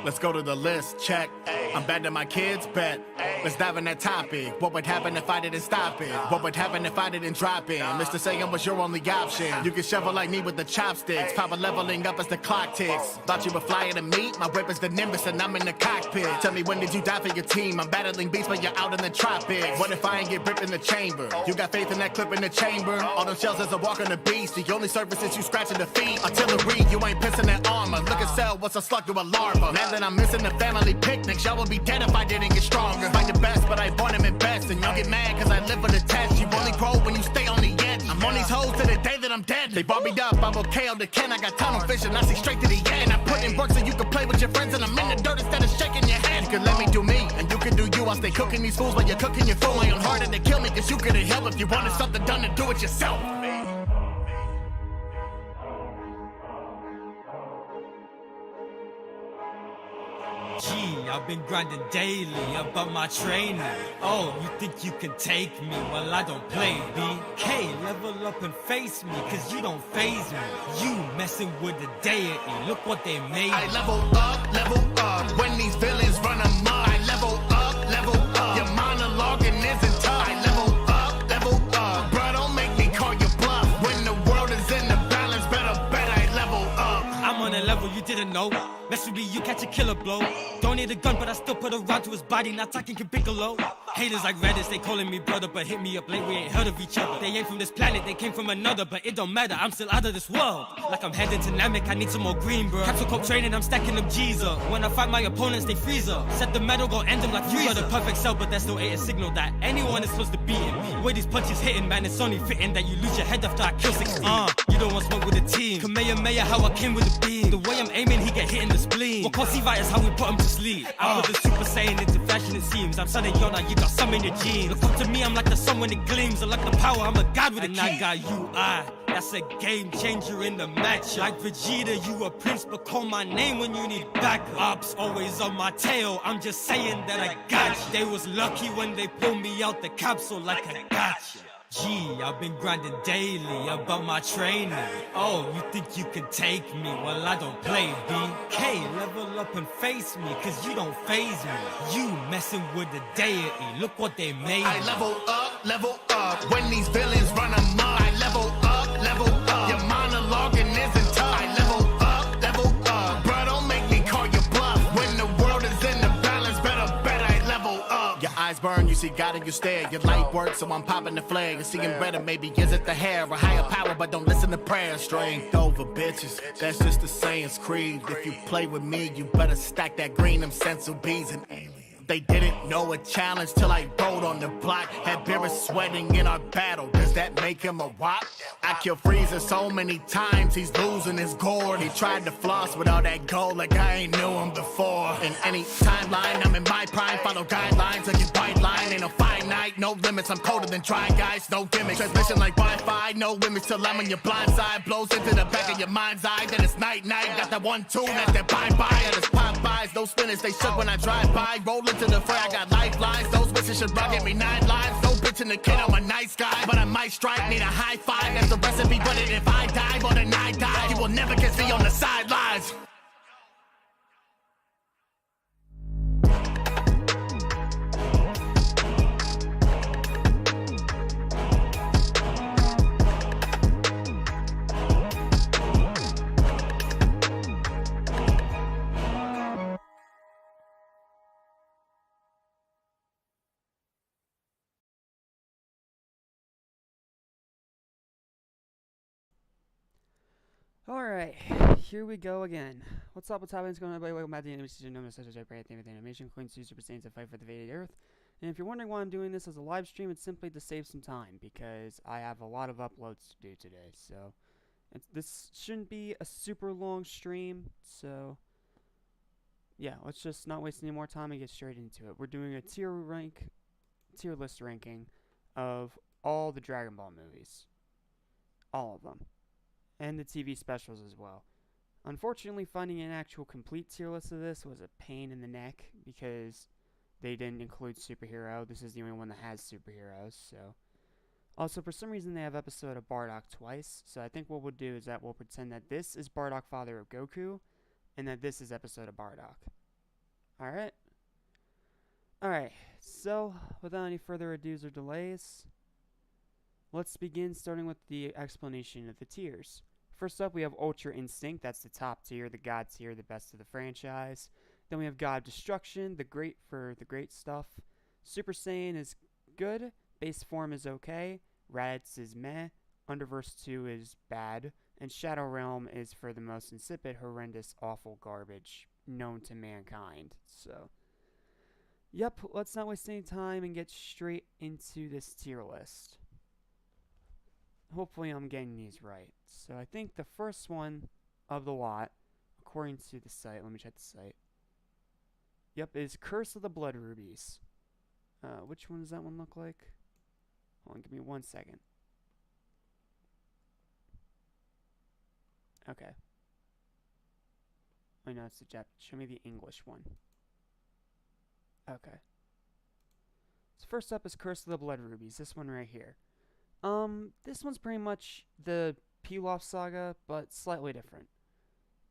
Let's go to the list, check. I'm bad at my kids, bet. Let's dive in that topic. What would happen if I didn't stop it? What would happen if I didn't drop it? Mr. Saying was your only option. You can shovel like me with the chopsticks. Power leveling up as the clock ticks. Thought you were flying to me? My whip is the Nimbus and I'm in the cockpit. Tell me, when did you die for your team? I'm battling beats but you're out in the tropics. What if I ain't get ripped in the chamber? You got faith in that clip in the chamber? All them shells as a walk on the beast. The only surface is you scratching the feet. Artillery, you ain't pissing that armor. Look at Cell, what's a slug to a larva? Man, that I'm missing the family picnics. Y'all would be dead if I didn't get stronger. Fight the best, but I born him at best. And y'all get mad cause I live for the test. You only grow when you stay on the edge. I'm on these hoes to the day that I'm dead. They bought me up, I'm okay on the can. I got tunnel vision, I see straight to the end. I put in work so you can play with your friends. And I'm in the dirt instead of shaking your head. You can let me do me, and you can do you. I'll stay cooking these fools while you're cooking your food. My own harder to kill me cause you couldn't help. If you wanted something done, to do it yourself. Gee, I've been grinding daily about my training. Oh, you think you can take me? Well, I don't play, BK. Level up and face me, cause you don't phase me. You messing with the deity, look what they made. I level up, when these villains run amok. I level up, your monologuing isn't tough. I level up, bro, don't make me call you bluff. When the world is in the balance, better bet I level up. I'm on a level you didn't know. Mess with me, you catch a killer blow. Don't need a gun, but I still put a round to his body. Not talking can Piccolo. Haters like Reddit, they calling me brother, but hit me up late, we ain't heard of each other. They ain't from this planet, they came from another, but it don't matter, I'm still out of this world. Like I'm heading to Namek, I need some more green, bro. Capsule Corp training, I'm stacking them G's up. When I fight my opponents, they freeze up. Set the metal, gon' end them like Freezer. You got a perfect cell, but that still ain't a signal that anyone is close to beating me. Where these punches hitting, man, it's only fitting that you lose your head after I kill 16. You don't want smoke with the team. Kamehameha, how I came with the beam. The way I'm aiming, he get hit in the spleen. What Conceivite is how we put him to sleep. I put the Super Saiyan into fashion, it seems. I'm Son of Yona, you got some in your genes. Look up to me, I'm like the sun when it gleams. I like the power, I'm a god with a key. And I got UI, that's a game changer in the match. Like Vegeta, you a prince, but call my name when you need backup. Ops always on my tail, I'm just saying that I got you. They was lucky when they pulled me out the capsule like I got you. Gee, I've been grinding daily about my training. Oh, you think you can take me? Well, I don't play, BK. Level up and face me, cause you don't phase me. You messing with the deity, look what they made. I level up, when these villains run amok. I level up, your monologuing isn't tough. I level up, bro, don't make me call you bluff. When the world is in the balance, better bet I level up. Your eyes burn, you see God and you stare. Your light works, so I'm popping the flag. You're seeing better, maybe is it the hair? A higher power, but don't listen to prayer. Strength over bitches, that's just the Saiyans creed. If you play with me, you better stack that green, them sensu bees and aliens. They didn't know a challenge till I rode on the block. Had Beerus sweating in our battle, does that make him a wop? I killed Frieza so many times, he's losing his gourd. He tried to floss with all that gold like I ain't knew him before. In any timeline, I'm in my prime, follow guidelines like your white line. Ain't no finite, no limits, I'm colder than dry guys, no gimmicks. Transmission like Wi-Fi, no limits till I'm on your blind side. Blows into the back of your mind's eye, then it's night-night. Got that 1-2, that's that bye-bye. And it's Popeyes, those spinners, they shook when I drive by. Roll into the fray, I got lifelines. Those bitches should rock, give me 9 lives. No bitch in the kid, I'm a nice guy, but I might strike, need a high five. That's the recipe, but if I die more than I die, you will never catch me on the sidelines. Alright, here we go again. What's up, what's happening? It's going on, everybody. Welcome back to the animation known as such as I pray the animation, including Super Saiyans to fight for the fate of the Earth. And if you're wondering why I'm doing this as a live stream, it's simply to save some time, because I have a lot of uploads to do today. So, this shouldn't be a super long stream, so yeah, let's just not waste any more time and get straight into it. We're doing a tier list ranking of all the Dragon Ball movies. All of them. And the TV specials as well. Unfortunately, finding an actual complete tier list of this was a pain in the neck because they didn't include superhero. This is the only one that has superheroes, so. Also, for some reason, they have episode of Bardock twice, so I think what we'll do is that we'll pretend that this is Bardock, father of Goku, and that this is episode of Bardock. Alright. Alright, so without any further ados or delays, let's begin starting with the explanation of the tiers. First up, we have Ultra Instinct. That's the top tier, the God tier, the best of the franchise. Then we have God of Destruction, the great for the great stuff. Super Saiyan is good. Base form is okay. Raditz is meh. Underverse 2 is bad. And Shadow Realm is for the most insipid, horrendous, awful garbage known to mankind. So, yep, let's not waste any time and get straight into this tier list. Hopefully I'm getting these right. So I think the first one of the lot, according to the site, let me check the site. Yep, is Curse of the Blood Rubies. Which one does that one look like? Hold on, give me 1 second. Okay. Oh no, it's the Jap. Show me the English one. Okay. So first up is Curse of the Blood Rubies. This one right here. This one's pretty much the Pilaf saga, but slightly different.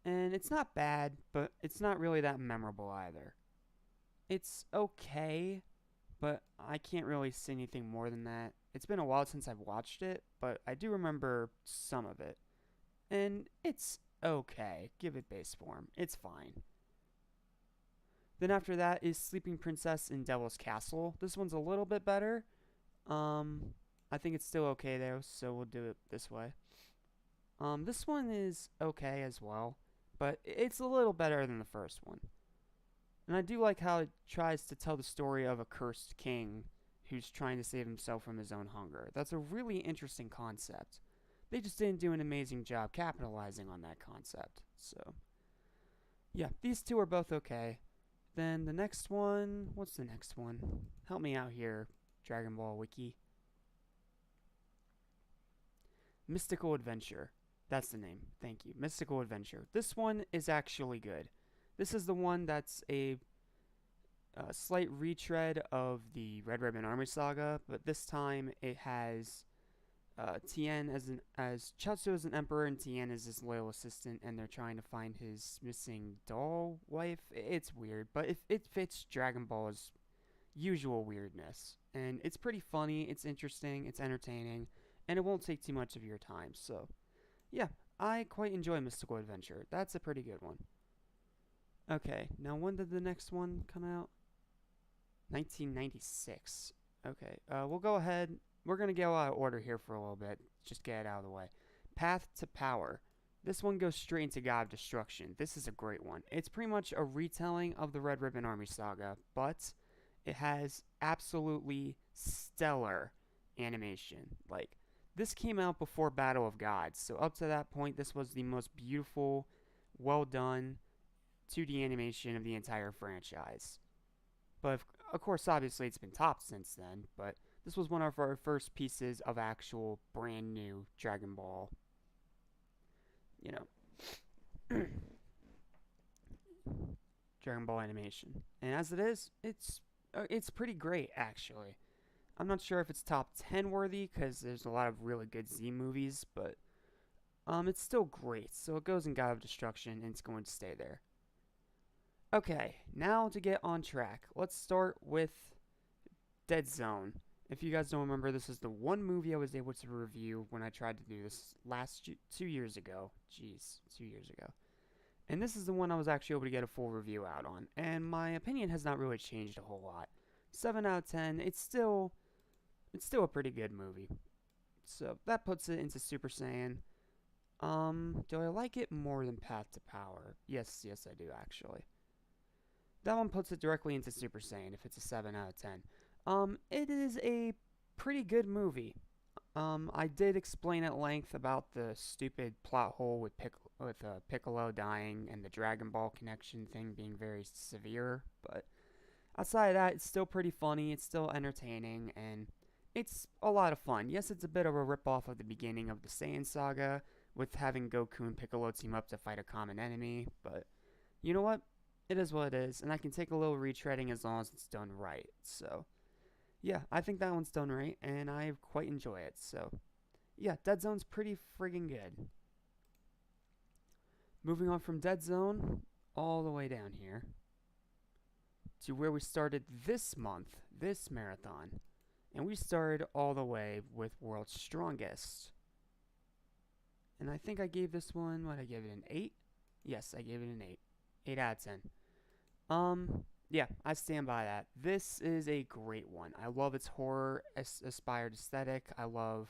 And it's not bad, but it's not really that memorable either. It's okay, but I can't really say anything more than that. It's been a while since I've watched it, but I do remember some of it. And it's okay. Give it base form. It's fine. Then after that is Sleeping Princess in Devil's Castle. This one's a little bit better. I think it's still okay though, so we'll do it this way. This one is okay as well, but it's a little better than the first one. And I do like how it tries to tell the story of a cursed king who's trying to save himself from his own hunger. That's a really interesting concept. They just didn't do an amazing job capitalizing on that concept. So, yeah, these two are both okay. Then the next one, what's the next one? Help me out here, Dragon Ball Wiki. Mystical Adventure. That's the name. Thank you. Mystical Adventure. This one is actually good. This is the one that's a slight retread of the Red Ribbon Army Saga, but this time it has Tien as Chaozu as an emperor and Tien as his loyal assistant, and they're trying to find his missing doll wife. It's weird, but it fits Dragon Ball's usual weirdness, and it's pretty funny. It's interesting. It's entertaining. And it won't take too much of your time, so yeah, I quite enjoy Mystical Adventure. That's a pretty good one. Okay, now when did the next one come out? 1996. Okay, we'll go ahead. We're going to go out of order here for a little bit. Just get it out of the way. Path to Power. This one goes straight into God of Destruction. This is a great one. It's pretty much a retelling of the Red Ribbon Army Saga, but it has absolutely stellar animation. Like, this came out before Battle of Gods, so up to that point, this was the most beautiful, well-done 2D animation of the entire franchise. But, of course, obviously, it's been topped since then, but this was one of our first pieces of actual brand new Dragon Ball, you know, Dragon Ball animation. And as it is, it's pretty great, actually. I'm not sure if it's top 10 worthy, because there's a lot of really good Z movies, but it's still great. So it goes in God of Destruction, and it's going to stay there. Okay, now to get on track, let's start with Dead Zone. If you guys don't remember, this is the one movie I was able to review when I tried to do this 2 years ago. Jeez, 2 years ago. And this is the one I was actually able to get a full review out on. And my opinion has not really changed a whole lot. 7 out of 10, it's still a pretty good movie. So that puts it into Super Saiyan. Do I like it more than Path to Power? Yes, I do actually. That one puts it directly into Super Saiyan if it's a 7 out of 10. It is a pretty good movie. I did explain at length about the stupid plot hole with Piccolo dying and the Dragon Ball connection thing being very severe, but outside of that, it's still pretty funny, it's still entertaining, and it's a lot of fun. Yes, it's a bit of a ripoff of the beginning of the Saiyan saga, with having Goku and Piccolo team up to fight a common enemy, but you know what? It is what it is, and I can take a little retreading as long as it's done right, so yeah, I think that one's done right, and I quite enjoy it, so yeah, Dead Zone's pretty friggin' good. Moving on from Dead Zone, all the way down here. to where we started this month, this marathon. And we started all the way with World's Strongest. And I think I gave this one, what, I gave it an 8? Yes, I gave it an 8. 8 out of 10. Yeah, I stand by that. This is a great one. I love its horror aspired aesthetic. I love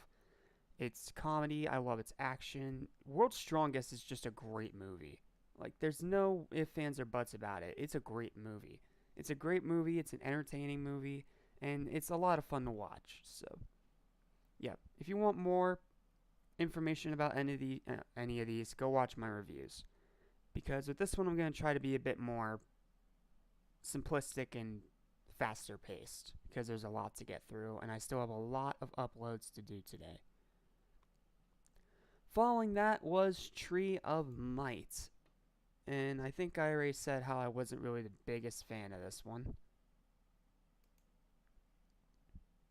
its comedy. I love its action. World's Strongest is just a great movie. Like, there's no ifs, ands, or buts about it. It's a great movie. It's a great movie. It's an entertaining movie. And it's a lot of fun to watch. So, yeah. If you want more information about any of these, go watch my reviews. Because with this one, I'm going to try to be a bit more simplistic and faster paced. Because there's a lot to get through. And I still have a lot of uploads to do today. Following that was Tree of Might. And I think I already said how I wasn't really the biggest fan of this one.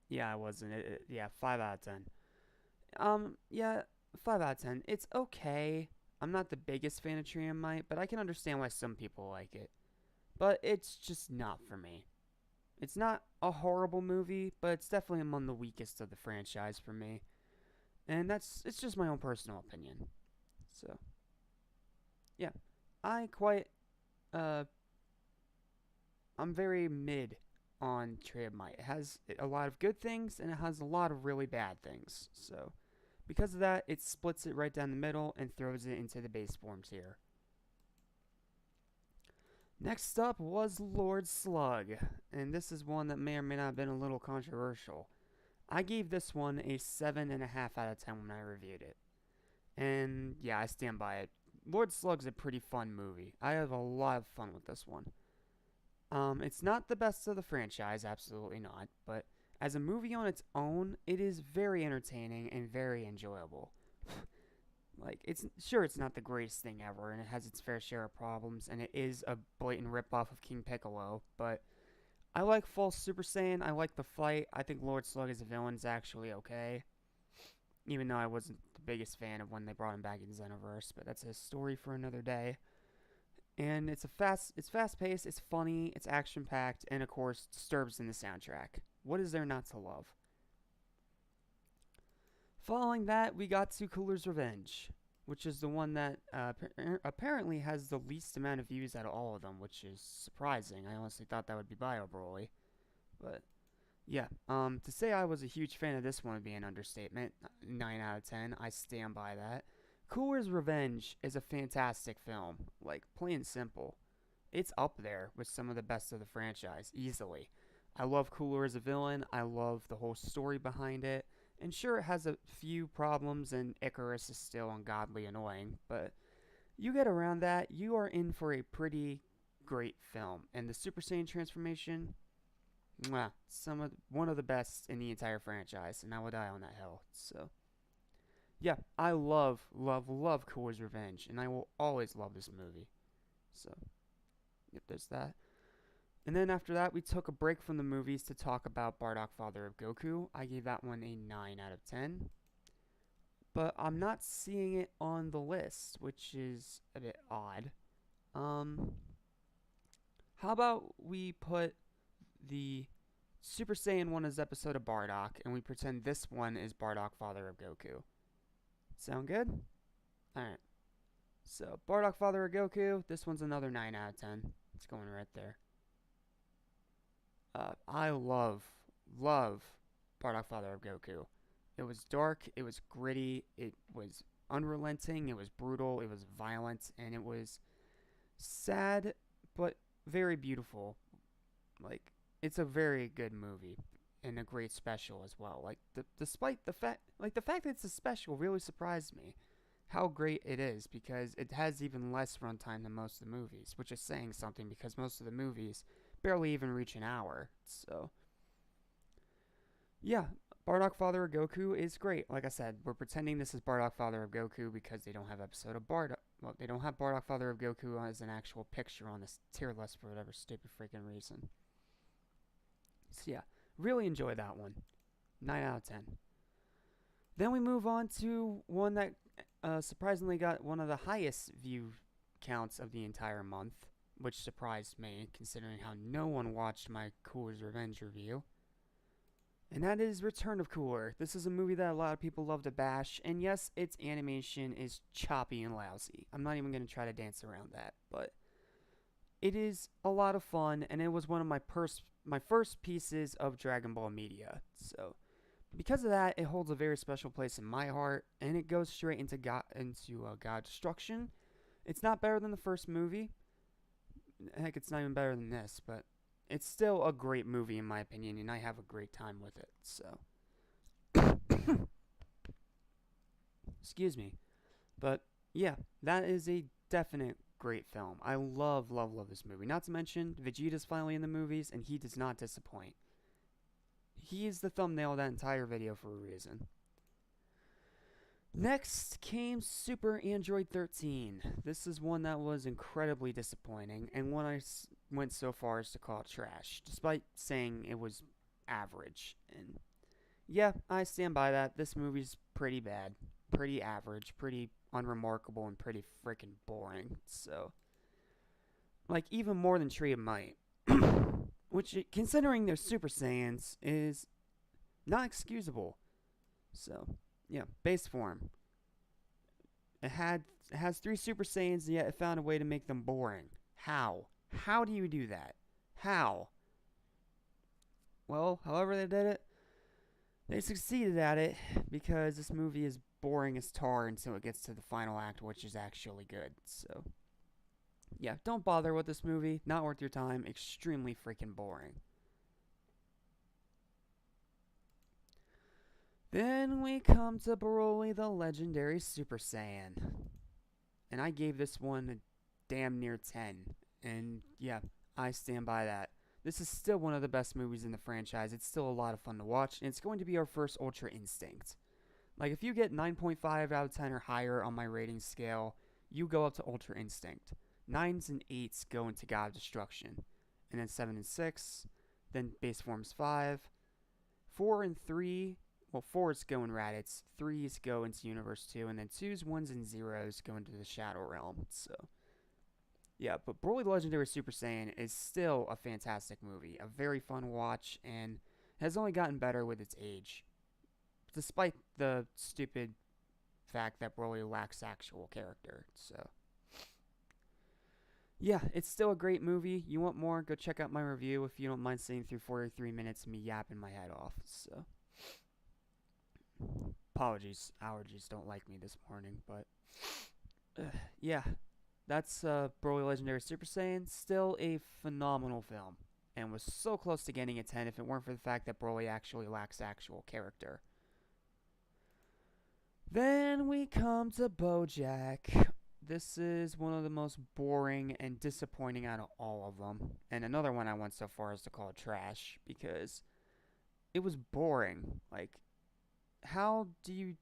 Yeah, I wasn't. Yeah, 5 out of 10. Yeah, 5 out of 10. It's okay. I'm not the biggest fan of Tree of Might, but I can understand why some people like it. But it's just not for me. It's not a horrible movie, but it's definitely among the weakest of the franchise for me. And it's just my own personal opinion. So, yeah. I'm very mid on Tree of Might. It has a lot of good things, and it has a lot of really bad things. So, because of that, it splits it right down the middle and throws it into the base form tier. Next up was Lord Slug, and this is one that may or may not have been a little controversial. I gave this one a 7.5 out of 10 when I reviewed it. And yeah, I stand by it. Lord Slug's a pretty fun movie. I have a lot of fun with this one. It's not the best of the franchise, absolutely not, but as a movie on its own, it is very entertaining and very enjoyable. Like, it's not the greatest thing ever, and it has its fair share of problems, and it is a blatant ripoff of King Piccolo, but I like Full Super Saiyan, I like the fight, I think Lord Slug as a villain is actually okay, even though I wasn't the biggest fan of when they brought him back in Xenoverse, but that's a story for another day. And it's fast-paced, it's funny, it's action-packed, and of course, Disturbed's in the soundtrack. What is there not to love? Following that, we got to Cooler's Revenge, which is the one that apparently has the least amount of views out of all of them, which is surprising. I honestly thought that would be Bio Broly. But, yeah, to say I was a huge fan of this one would be an understatement. 9 out of 10, I stand by that. Cooler's Revenge is a fantastic film, like, plain and simple. It's up there with some of the best of the franchise, easily. I love Cooler as a villain, I love the whole story behind it, and sure, it has a few problems, and Icarus is still ungodly annoying, but you get around that, you are in for a pretty great film. And the Super Saiyan transformation, mwah, one of the best in the entire franchise, and I will die on that hill. So, yeah, I love Cooler's Revenge, and I will always love this movie. So, yep, there's that. And then after that, we took a break from the movies to talk about Bardock, Father of Goku. I gave that one a 9 out of 10. But I'm not seeing it on the list, which is a bit odd. How about we put the Super Saiyan 1 as episode of Bardock, and we pretend this one is Bardock, Father of Goku. Sound good? Alright. So, Bardock, Father of Goku, this one's another 9 out of 10. It's going right there. I love Bardock, Father of Goku. It was dark, it was gritty, it was unrelenting, it was brutal, it was violent, and it was sad, but very beautiful. Like, it's a very good movie, and a great special as well. Like, despite the fact that it's a special really surprised me. How great it is, because it has even less runtime than most of the movies, which is saying something, because most of the movies barely even reach an hour. So, yeah, Bardock, Father of Goku is great. Like I said, we're pretending this is Bardock, Father of Goku because they don't have episode of Bardock. Well, they don't have Bardock, Father of Goku as an actual picture on this tier list for whatever stupid freaking reason. So yeah, really enjoy that one. 9 out of 10. Then we move on to one that surprisingly got one of the highest view counts of the entire month, which surprised me considering how no one watched my Cooler's Revenge review. And that is Return of Cooler. This is a movie that a lot of people love to bash, and yes, its animation is choppy and lousy. I'm not even going to try to dance around that, but it is a lot of fun, and it was one of my first pieces of Dragon Ball media. So, because of that, it holds a very special place in my heart, and it goes straight into God Destruction. It's not better than the first movie. Heck, it's not even better than this, but it's still a great movie in my opinion, and I have a great time with it. So, excuse me. But yeah, that is a definite great film. I love this movie. Not to mention, Vegeta's finally in the movies, and he does not disappoint. He is the thumbnail of that entire video for a reason. Next came Super Android 13. This is one that was incredibly disappointing, and one I went so far as to call trash, despite saying it was average. And yeah, I stand by that. This movie's pretty bad, pretty average, pretty unremarkable, and pretty freaking boring. So, like, even more than Tree of Might. Which, considering they're Super Saiyans, is not excusable. So, yeah, base form. It has 3 Super Saiyans, yet it found a way to make them boring. How? How do you do that? How? Well, however they did it, they succeeded at it, because this movie is boring as tar until it gets to the final act, which is actually good. So, yeah, don't bother with this movie. Not worth your time. Extremely freaking boring. Then we come to Broly the Legendary Super Saiyan. And I gave this one a damn near 10. And yeah, I stand by that. This is still one of the best movies in the franchise. It's still a lot of fun to watch. And it's going to be our first Ultra Instinct. Like, if you get 9.5 out of 10 or higher on my rating scale, you go up to Ultra Instinct. 9s and 8s go into God Destruction. And then 7 and 6. Then Base Forms 5. 4 and 3. Well, 4s go in Raditz. 3s go into Universe 2. And then 2s, 1s, and 0s go into the Shadow Realm. So, yeah. But Broly the Legendary Super Saiyan is still a fantastic movie. A very fun watch. And has only gotten better with its age. Despite the stupid fact that Broly lacks actual character. So, yeah, it's still a great movie. You want more? Go check out my review if you don't mind sitting through 43 minutes of me yapping my head off. So, apologies, allergies don't like me this morning, but yeah, that's Broly Legendary Super Saiyan. Still a phenomenal film, and was so close to getting a 10 if it weren't for the fact that Broly actually lacks actual character. Then we come to BoJack. This is one of the most boring and disappointing out of all of them. And another one I went so far as to call trash, because it was boring. Like, how do you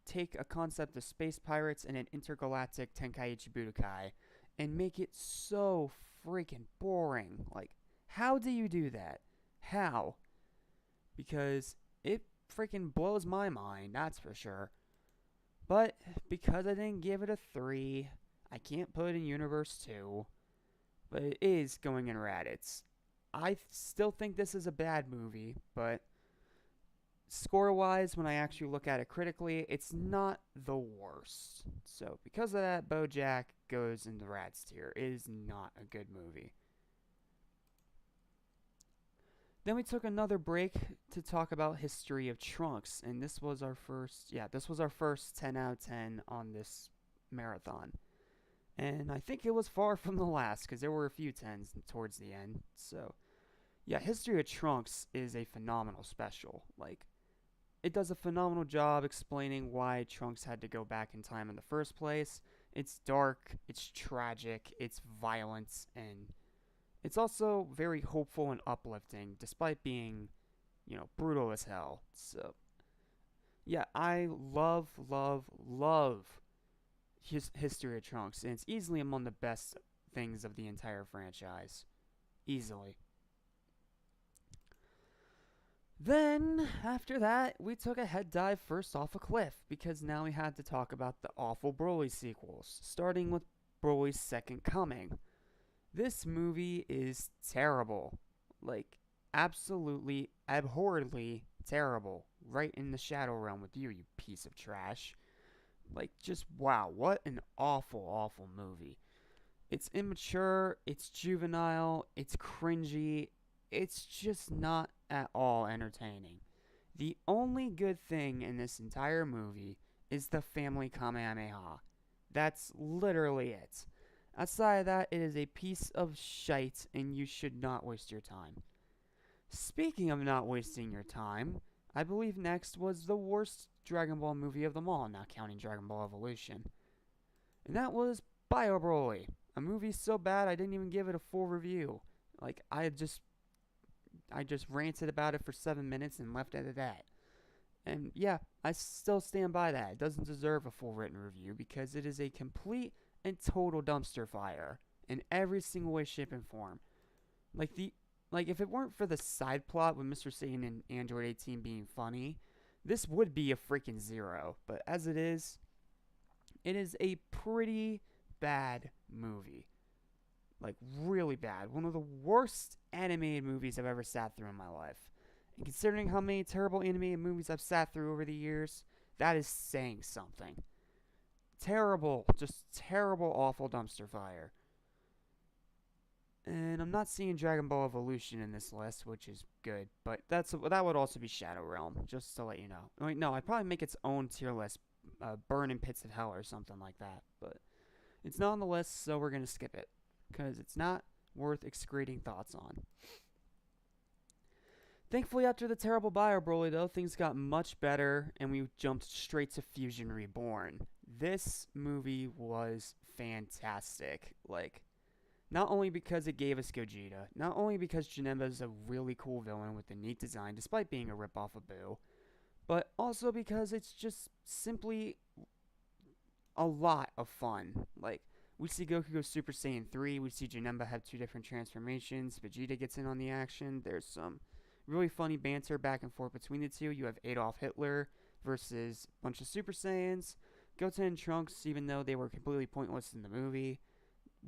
take a concept of space pirates and an intergalactic Tenkaichi Budokai and make it so freaking boring? Like, how do you do that? How? Because it freaking blows my mind, that's for sure. But because I didn't give it a 3, I can't put it in Universe 2. But it is going in Raditz. I still think this is a bad movie, but score-wise, when I actually look at it critically, it's not the worst. So because of that, BoJack goes in the Raditz tier. It is not a good movie. Then we took another break to talk about History of Trunks, and this was our first 10 out of 10 on this marathon. And I think it was far from the last, because there were a few 10s towards the end. So, yeah, History of Trunks is a phenomenal special. Like, it does a phenomenal job explaining why Trunks had to go back in time in the first place. It's dark, it's tragic, it's violent, and it's also very hopeful and uplifting, despite being, brutal as hell. So, yeah, I love History of Trunks, and it's easily among the best things of the entire franchise. Easily. Then, after that, we took a head dive first off a cliff, because now we had to talk about the awful Broly sequels, starting with Broly's Second Coming. This movie is terrible. Like, absolutely, abhorrently terrible. Right in the shadow realm with you, you piece of trash. Like, just wow, what an awful, awful movie. It's immature, it's juvenile, it's cringy, it's just not at all entertaining. The only good thing in this entire movie is the family Kamehameha. That's literally it. Outside of that, it is a piece of shite and you should not waste your time. Speaking of not wasting your time, I believe next was the worst Dragon Ball movie of them all, not counting Dragon Ball Evolution. And that was Bio Broly, a movie so bad I didn't even give it a full review. Like I just ranted about it for 7 minutes and left it at that. And yeah, I still stand by that. It doesn't deserve a full written review because it is a complete and total dumpster fire in every single way, shape, and form. Like if it weren't for the side plot with Mr. Satan and Android 18 being funny, this would be a freaking 0. But as it is a pretty bad movie. Like, really bad. One of the worst animated movies I've ever sat through in my life. And considering how many terrible animated movies I've sat through over the years, that is saying something. Terrible, just terrible, awful dumpster fire. And I'm not seeing Dragon Ball Evolution in this list, which is good. But that would also be Shadow Realm, just to let you know. Wait, no, I'd probably make its own tier list. Burn in Pits of Hell or something like that. But it's not on the list, so we're going to skip it. Because it's not worth excreting thoughts on. Thankfully, after the terrible Bio Broly, though, things got much better, and we jumped straight to Fusion Reborn. This movie was fantastic. Like, not only because it gave us Gogeta, not only because Janemba is a really cool villain with a neat design, despite being a ripoff of Boo, but also because it's just simply a lot of fun. Like, we see Goku go Super Saiyan 3, we see Janemba have 2 different transformations, Vegeta gets in on the action, there's some really funny banter back and forth between the two. You have Adolf Hitler versus a bunch of Super Saiyans. Goten and Trunks, even though they were completely pointless in the movie,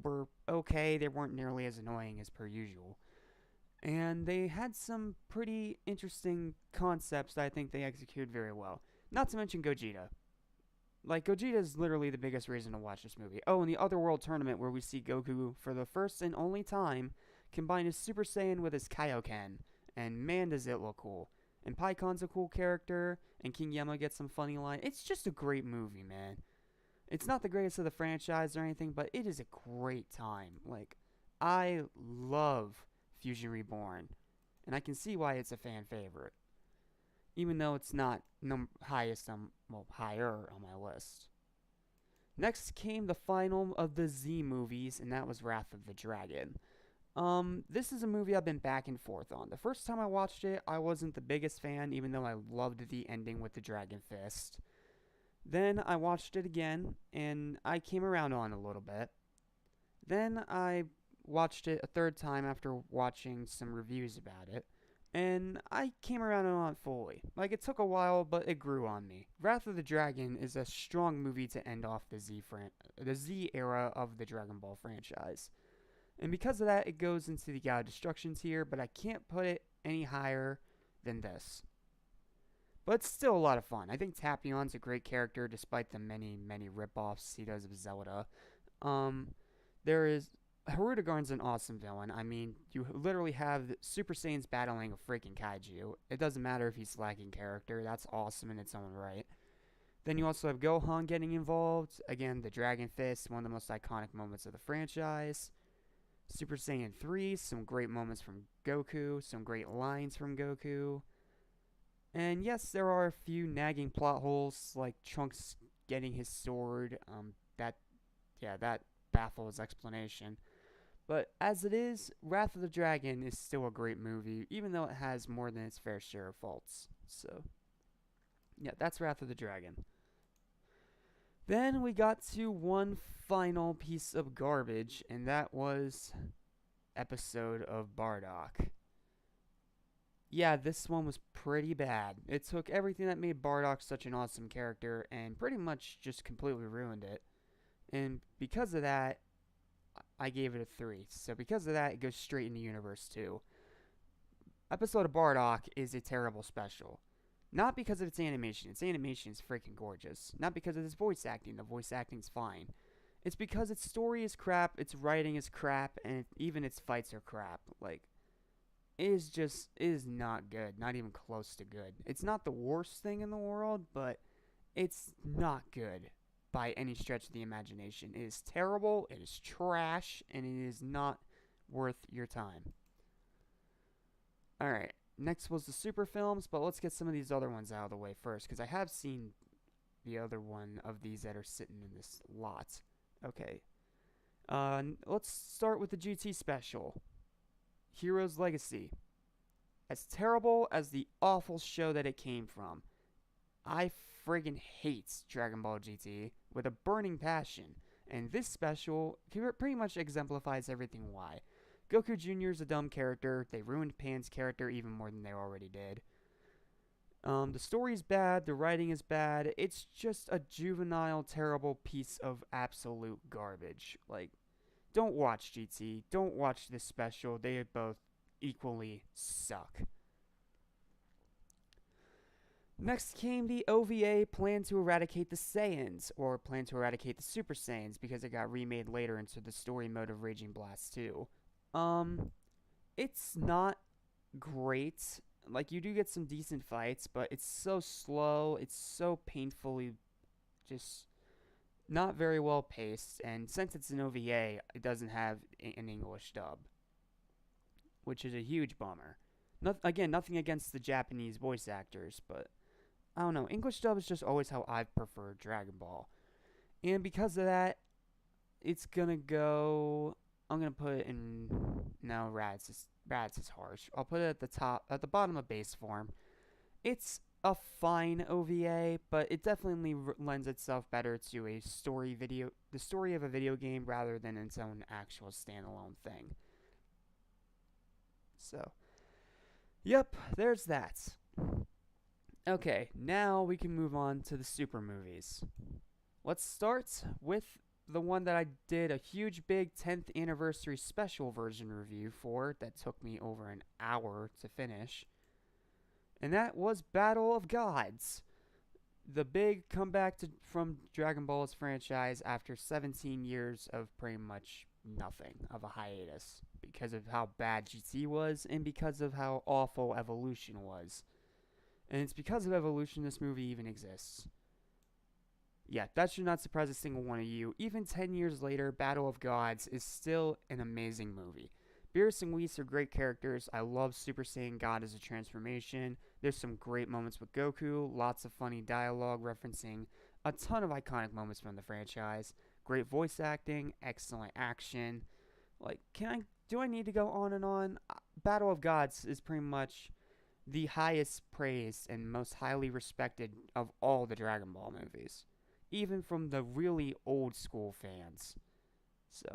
were okay. They weren't nearly as annoying as per usual. And they had some pretty interesting concepts that I think they executed very well. Not to mention Gogeta. Like, Gogeta is literally the biggest reason to watch this movie. Oh, and the Otherworld tournament where we see Goku, for the first and only time, combine his Super Saiyan with his Kaioken. And man, does it look cool. And Paikon's a cool character, and King Yama gets some funny line. It's just a great movie, man. It's not the greatest of the franchise or anything, but it is a great time. Like, I love Fusion Reborn, and I can see why it's a fan favorite. Even though it's not higher on my list. Next came the final of the Z movies, and that was Wrath of the Dragon. This is a movie I've been back and forth on. The first time I watched it, I wasn't the biggest fan, even though I loved the ending with the Dragon Fist. Then I watched it again, and I came around on it a little bit. Then I watched it a third time after watching some reviews about it, and I came around on it fully. Like, it took a while, but it grew on me. Wrath of the Dragon is a strong movie to end off the Z era of the Dragon Ball franchise. And because of that, it goes into the God of Destruction tier, but I can't put it any higher than this. But it's still a lot of fun. I think Tapion's a great character, despite the many, many ripoffs he does of Zelda. Hirudegarn's an awesome villain. I mean, you literally have Super Saiyans battling a freaking kaiju. It doesn't matter if he's lacking character. That's awesome in its own right. Then you also have Gohan getting involved. Again, the Dragon Fist, one of the most iconic moments of the franchise. Super Saiyan 3, some great moments from Goku, some great lines from Goku. And yes, there are a few nagging plot holes, like Trunks getting his sword. That baffles explanation. But as it is, Wrath of the Dragon is still a great movie, even though it has more than its fair share of faults. So, yeah, that's Wrath of the Dragon. Then we got to one final piece of garbage, and that was episode of Bardock. Yeah, this one was pretty bad. It took everything that made Bardock such an awesome character and pretty much just completely ruined it. And because of that, I gave it a 3. So because of that, it goes straight into Universe 2. Episode of Bardock is a terrible special. Not because of its animation. Its animation is freaking gorgeous. Not because of its voice acting. The voice acting's fine. It's because its story is crap, its writing is crap, and even its fights are crap. Like, it is not good. Not even close to good. It's not the worst thing in the world, but it's not good by any stretch of the imagination. It is terrible, it is trash, and it is not worth your time. Alright, next was the super films, but let's get some of these other ones out of the way first, because I have seen the other one of these that are sitting in this lot. Okay. Let's start with the GT special. Heroes Legacy. As terrible as the awful show that it came from, I friggin' hate Dragon Ball GT with a burning passion, and this special pretty much exemplifies everything why. Goku Jr. is a dumb character. They ruined Pan's character even more than they already did. The story's bad. The writing is bad. It's just a juvenile, terrible piece of absolute garbage. Like, don't watch GT. Don't watch this special. They both equally suck. Next came the OVA Plan to Eradicate the Saiyans, or Plan to Eradicate the Super Saiyans, because it got remade later into the story mode of Raging Blast 2. It's not great. Like, you do get some decent fights, but it's so slow, it's so painfully just not very well paced, and since it's an OVA, it doesn't have an English dub, which is a huge bummer. Again, nothing against the Japanese voice actors, but I don't know, English dub is just always how I've preferred Dragon Ball. And because of that, it's gonna go... I'm gonna put it in... No, Rad's is harsh. I'll put it at the bottom of base form. It's a fine OVA, but it definitely lends itself better to the story of a video game rather than its own actual standalone thing. So, yep, there's that. Okay, now we can move on to the super movies. Let's start with the one that I did a huge big 10th anniversary special version review for that took me over an hour to finish. And that was Battle of Gods. The big comeback from Dragon Ball's franchise after 17 years of pretty much nothing of a hiatus. Because of how bad GT was and because of how awful Evolution was. And it's because of Evolution this movie even exists. Yeah, that should not surprise a single one of you. Even 10 years later, Battle of Gods is still an amazing movie. Beerus and Whis are great characters. I love Super Saiyan God as a transformation. There's some great moments with Goku, lots of funny dialogue referencing a ton of iconic moments from the franchise. Great voice acting, excellent action. Like, do I need to go on and on? Battle of Gods is pretty much the highest praised and most highly respected of all the Dragon Ball movies. Even from the really old school fans. So,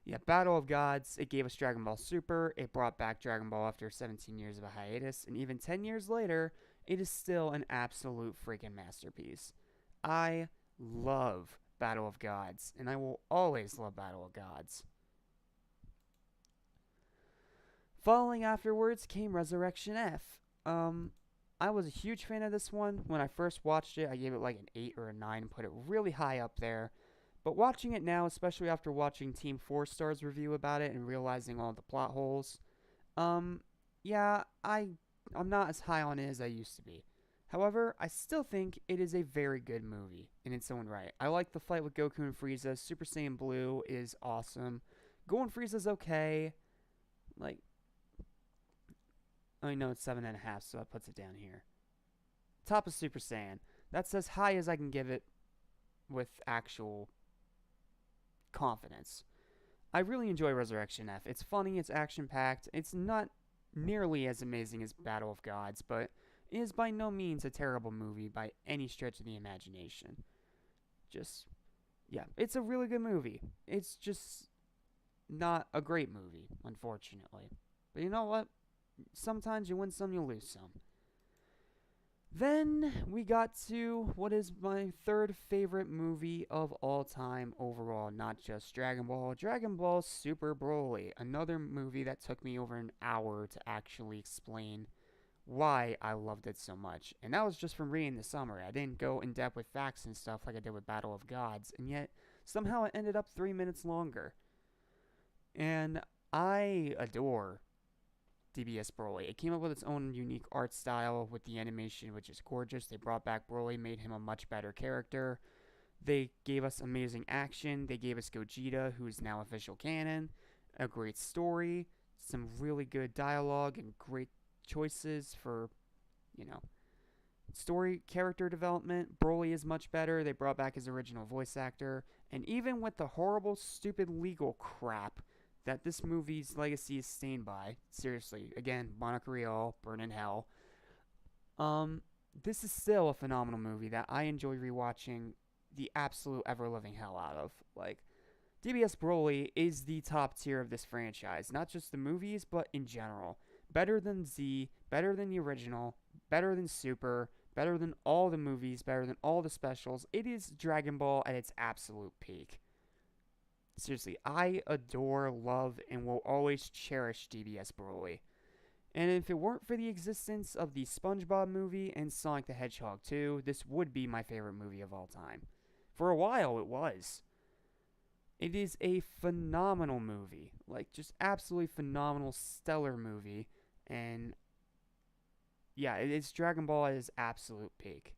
yeah, Battle of Gods, it gave us Dragon Ball Super, it brought back Dragon Ball after 17 years of a hiatus, and even 10 years later, it is still an absolute freaking masterpiece. I love Battle of Gods, and I will always love Battle of Gods. Following afterwards came Resurrection F. I was a huge fan of this one. When I first watched it, I gave it like an 8 or a 9 and put it really high up there. But watching it now, especially after watching Team 4 Star's review about it and realizing all the plot holes, yeah, I'm not as high on it as I used to be. However, I still think it is a very good movie in its own right. I like the fight with Goku and Frieza. Super Saiyan Blue is awesome. Goku Frieza's okay. Like, I know it's 7.5, so that puts it down here. Top of Super Saiyan. That's as high as I can give it with actual confidence. I really enjoy Resurrection F. It's funny, it's action-packed. It's not nearly as amazing as Battle of Gods, but it is by no means a terrible movie by any stretch of the imagination. Yeah, it's a really good movie. It's just not a great movie, unfortunately. But you know what? Sometimes you win some, you lose some. Then we got to what is my third favorite movie of all time overall, not just Dragon Ball. Dragon Ball Super Broly, another movie that took me over an hour to actually explain why I loved it so much. And that was just from reading the summary. I didn't go in depth with facts and stuff like I did with Battle of Gods, and yet somehow it ended up 3 minutes longer. And I adore DBS Broly. It came up with its own unique art style with the animation, which is gorgeous. They brought back Broly, made him a much better character. They gave us amazing action. They gave us Gogeta, who is now official canon. A great story, some really good dialogue, and great choices for, story character development. Broly is much better. They brought back his original voice actor. And even with the horrible, stupid legal crap that this movie's legacy is stained by. Seriously, again, Monocle, Burn in Hell. This is still a phenomenal movie that I enjoy rewatching the absolute ever-living hell out of. Like, DBS Broly is the top tier of this franchise. Not just the movies, but in general. Better than Z, better than the original, better than Super, better than all the movies, better than all the specials. It is Dragon Ball at its absolute peak. Seriously, I adore, love, and will always cherish DBS Broly. And if it weren't for the existence of the SpongeBob movie and Sonic the Hedgehog 2, this would be my favorite movie of all time. For a while, it was. It is a phenomenal movie. Like, just absolutely phenomenal, stellar movie. And, yeah, it's Dragon Ball at its absolute peak.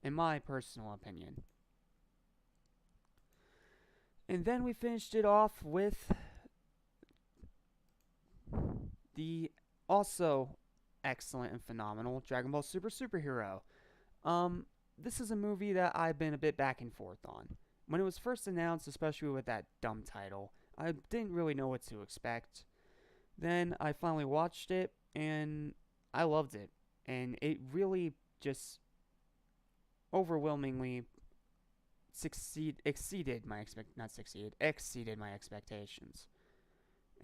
In my personal opinion. And then we finished it off with the also excellent and phenomenal Dragon Ball Super Superhero. This is a movie that I've been a bit back and forth on. When it was first announced, especially with that dumb title, I didn't really know what to expect. Then I finally watched it, and I loved it. And it really just overwhelmingly exceeded my expectations.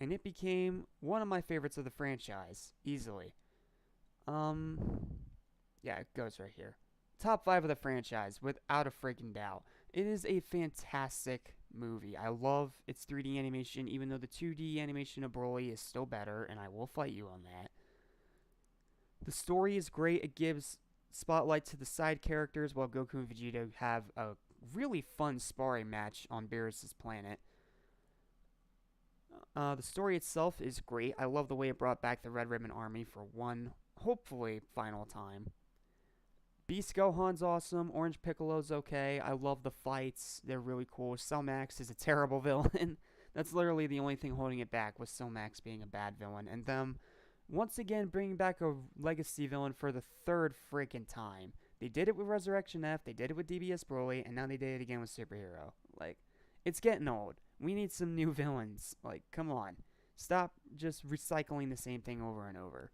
And it became one of my favorites of the franchise, easily. Yeah, it goes right here. Top 5 of the franchise, without a freaking doubt. It is a fantastic movie. I love its 3D animation, even though the 2D animation of Broly is still better, and I will fight you on that. The story is great. It gives spotlight to the side characters, while Goku and Vegeta have a really fun sparring match on Beerus' planet. The story itself is great. I love the way it brought back the Red Ribbon Army for one, hopefully, final time. Beast Gohan's awesome. Orange Piccolo's okay. I love the fights. They're really cool. Cell Max is a terrible villain. That's literally the only thing holding it back, was Cell Max being a bad villain. And them, once again, bringing back a legacy villain for the third freaking time. They did it with Resurrection F, they did it with DBS Broly, and now they did it again with Superhero. Like, it's getting old. We need some new villains. Like, come on. Stop just recycling the same thing over and over.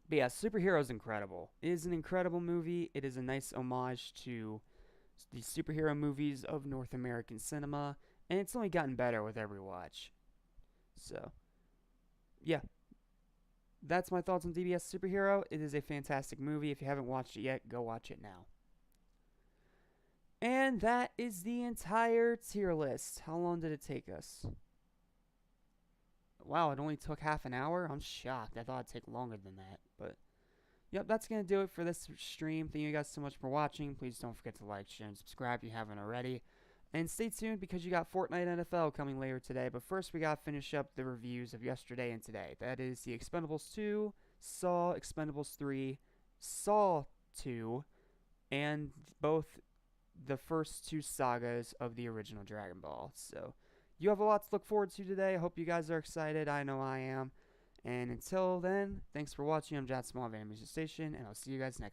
But yeah, Superhero is incredible. It is an incredible movie. It is a nice homage to the superhero movies of North American cinema, and it's only gotten better with every watch. So, yeah. That's my thoughts on DBS Superhero. It is a fantastic movie. If you haven't watched it yet, go watch it now. And that is the entire tier list. How long did it take us? Wow, it only took half an hour? I'm shocked. I thought it'd take longer than that. But, yep, that's going to do it for this stream. Thank you guys so much for watching. Please don't forget to like, share, and subscribe if you haven't already. And stay tuned because you got Fortnite NFL coming later today. But first, we got to finish up the reviews of yesterday and today. That is the Expendables 2, Saw, Expendables 3, Saw 2, and both the first 2 sagas of the original Dragon Ball. So, you have a lot to look forward to today. I hope you guys are excited. I know I am. And until then, thanks for watching. I'm Jat Small of Animation Station, and I'll see you guys next time.